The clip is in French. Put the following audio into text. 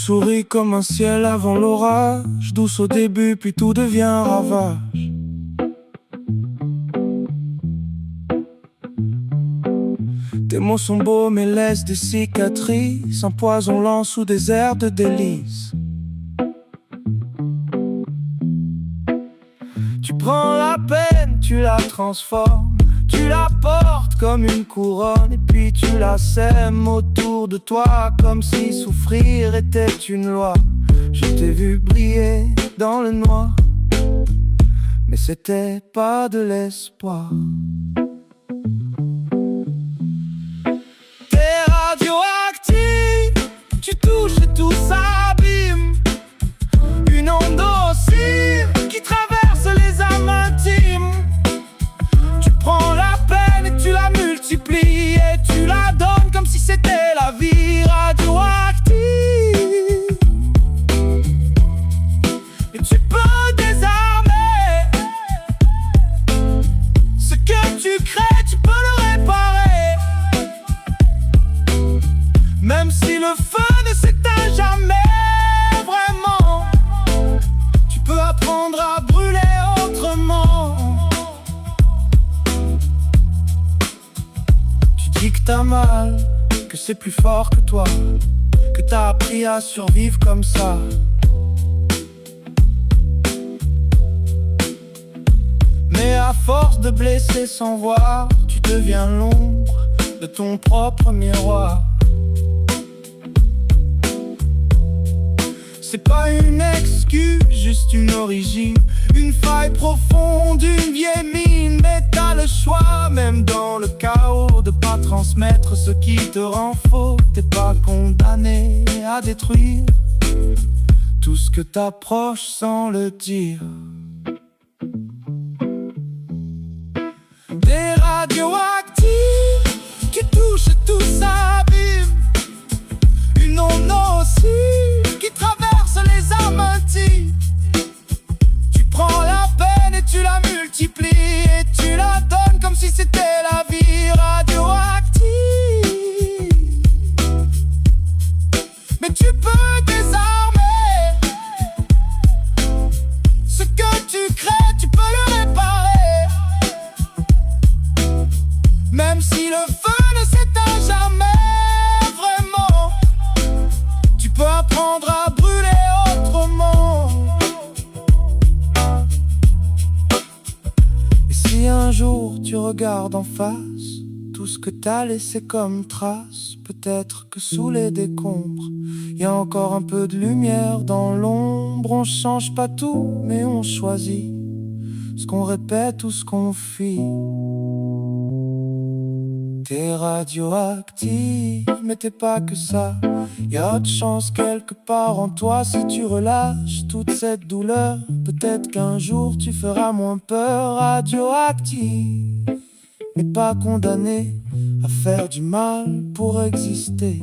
souris comme un ciel avant l'orage, douce au début puis tout devient ravage. Tes mots sont beaux mais laissent des cicatrices, un poison lent sous des airs de délices. Tu prends la peine, tu la transformes, tu la portes comme une couronne, et puis tu la sèmes autour de toi comme si souffrir était une loi. Je t'ai vu briller dans le noir, mais c'était pas de l'espoir. T'es radioactif, tu touches et tout s'abîme. Une onde nocive qui traverse les âmes intimes. Tu prends la peine et tu la multiplies, et tu la donnes comme si c'était la vie radioactive. Et tu peux désarmer ce que tu crées, tu peux le réparer. Même si le feu ne s'éteint jamais vraiment, tu peux apprendre à brûler autrement. Tu dis que t'as mal, que c'est plus fort que toi, que t'as appris à survivre comme ça. Mais à force de blesser sans voir, tu deviens l'ombre de ton propre miroir. C'est pas une excuse, juste une origine, une faille profonde, une vieille mine. Mais t'as le choix, même dans le chaos, de pas transmettre ce qui te rend faux. T'es pas condamné à détruire tout ce que t'approches sans le dire. Des radioactifs qui touchent et tout s'abîme. Une onde nocive qui traverse les âmes intimes. Tu prends la peine et tu la multiplies, et tu la donnes comme si c'était la vie radioactive. Mais tu peux désarmer ce que tu crées, tu peux le réparer. Même si le feu ne s'éteint jamais vraiment, tu peux apprendre à brûler autrement. Et si un jour tu regardes en face tout ce que t'as laissé comme trace, peut-être que sous les décombres y a encore un peu de lumière dans l'ombre. On change pas tout, mais on choisit ce qu'on répète ou ce qu'on fit. T'es radioactif, mais t'es pas que ça. Y'a de chance quelque part en toi. Si tu relâches toute cette douleur, peut-être qu'un jour tu feras moins peur. Radioactif, mais pas condamné à faire du mal pour exister.